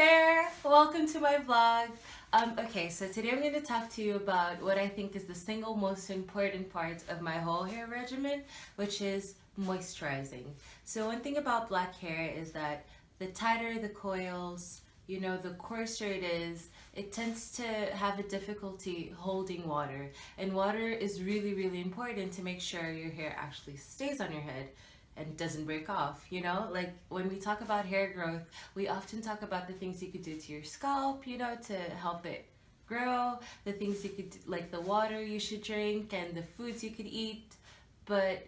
there! Welcome to my vlog. Okay, so today I'm going to talk to you about what I think is the single most important part of my whole hair regimen, which is moisturizing. So one thing about black hair is that the tighter the coils, the coarser it is, it tends to have a difficulty holding water. And water is really, really important to make sure your hair actually stays on your head and doesn't break off. Like when we talk about hair growth, we often talk about the things you could do to your scalp, to help it grow, the things you could, like the water you should drink and the foods you could eat. But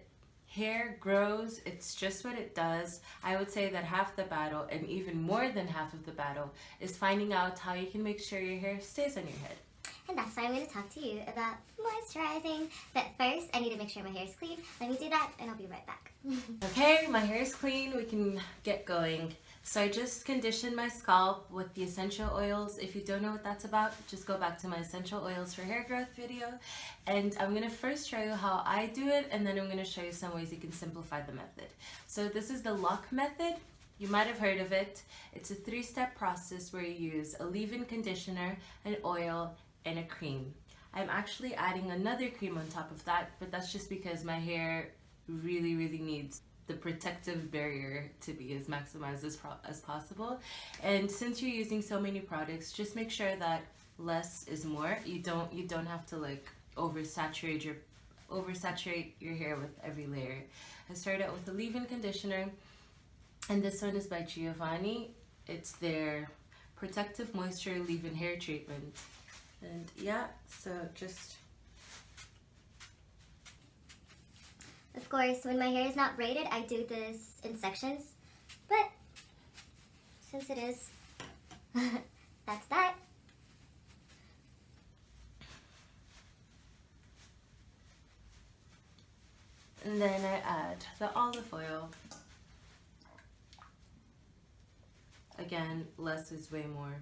hair grows, it's just what it does. I would say that half the battle, and even more than half of the battle, is finding out how you can make sure your hair stays on your head. And that's why I'm going to talk to you about moisturizing. But first, I need to make sure my hair is clean. Let me do that, and I'll be right back. Okay, my hair is clean. We can get going. So I just conditioned my scalp with the essential oils. If you don't know what that's about, just go back to my essential oils for hair growth video. And I'm going to first show you how I do it, and then I'm going to show you some ways you can simplify the method. So this is the LOC method. You might have heard of it. It's a 3-step process where you use a leave-in conditioner, an oil, and a cream. I'm actually adding another cream on top of that, but that's just because my hair really, really needs the protective barrier to be as maximized as possible. And since you're using so many products, just make sure that less is more. You don't have to like oversaturate your hair with every layer. I started out with the leave-in conditioner, and this one is by Giovanni. It's their protective moisture leave-in hair treatment. And yeah, so just... Of course, when my hair is not braided, I do this in sections. But since it is, that's that. And then I add the olive oil. Again, less is way more.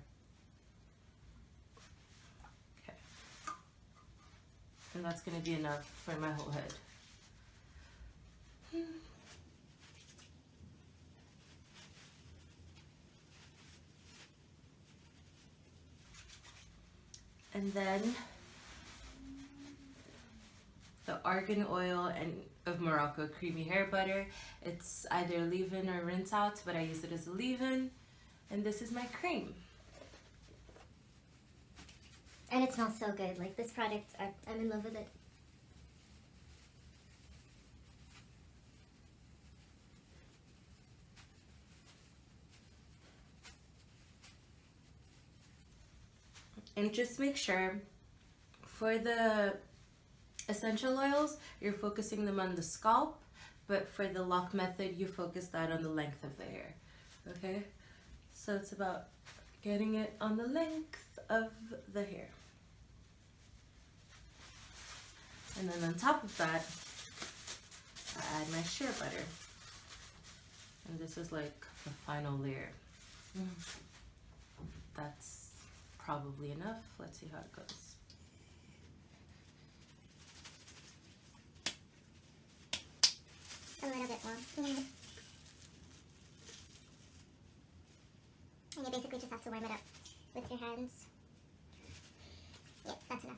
And that's going to be enough for my whole head. And then the Argan oil and of Morocco creamy hair butter. It's either leave-in or rinse out, but I use it as a leave-in. And this is my cream. And it smells so good. Like this product, I'm in love with it. And just make sure for the essential oils, you're focusing them on the scalp, but for the LOC method, you focus that on the length of the hair. Okay? So it's about getting it on the length of the hair. And then on top of that, I add my shea butter. And this is like the final layer. That's probably enough. Let's see how it goes. A little bit more. And you basically just have to warm it up with your hands. Yeah, that's enough.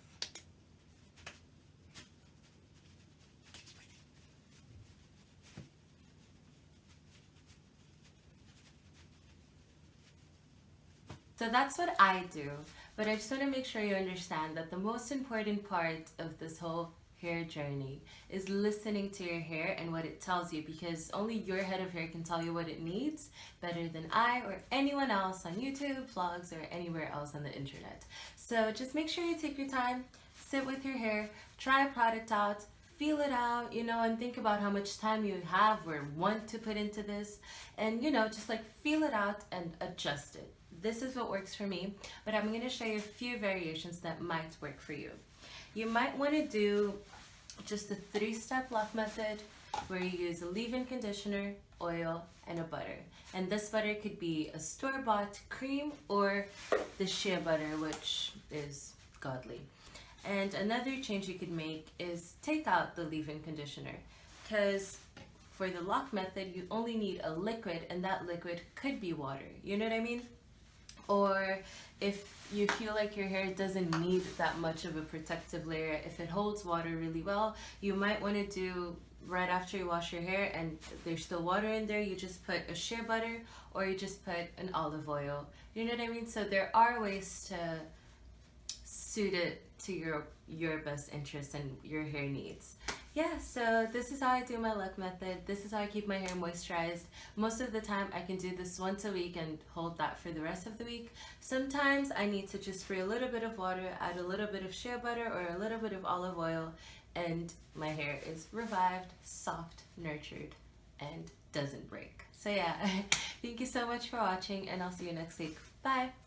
So that's what I do, but I just want to make sure you understand that the most important part of this whole hair journey is listening to your hair and what it tells you, because only your head of hair can tell you what it needs better than I or anyone else on YouTube, vlogs, or anywhere else on the internet. So just make sure you take your time, sit with your hair, try a product out, feel it out, and think about how much time you have or want to put into this, and just like feel it out and adjust it. This is what works for me, but I'm going to show you a few variations that might work for you. You might want to do just the 3-step LOC method where you use a leave-in conditioner, oil, and a butter. And this butter could be a store-bought cream or the shea butter, which is godly. And another change you could make is take out the leave-in conditioner, because for the LOC method, you only need a liquid, and that liquid could be water. You know what I mean? Or if you feel like your hair doesn't need that much of a protective layer, if it holds water really well, you might want to do right after you wash your hair and there's still water in there, you just put a shea butter or you just put an olive oil. You know what I mean? So there are ways to suit it to your best interest and your hair needs. Yeah, so this is how I do my LOC method. This is how I keep my hair moisturized. Most of the time I can do this once a week and hold that for the rest of the week. Sometimes I need to just spray a little bit of water, add a little bit of shea butter or a little bit of olive oil, and my hair is revived, soft, nurtured, and doesn't break. So yeah, thank you so much for watching, and I'll see you next week. Bye!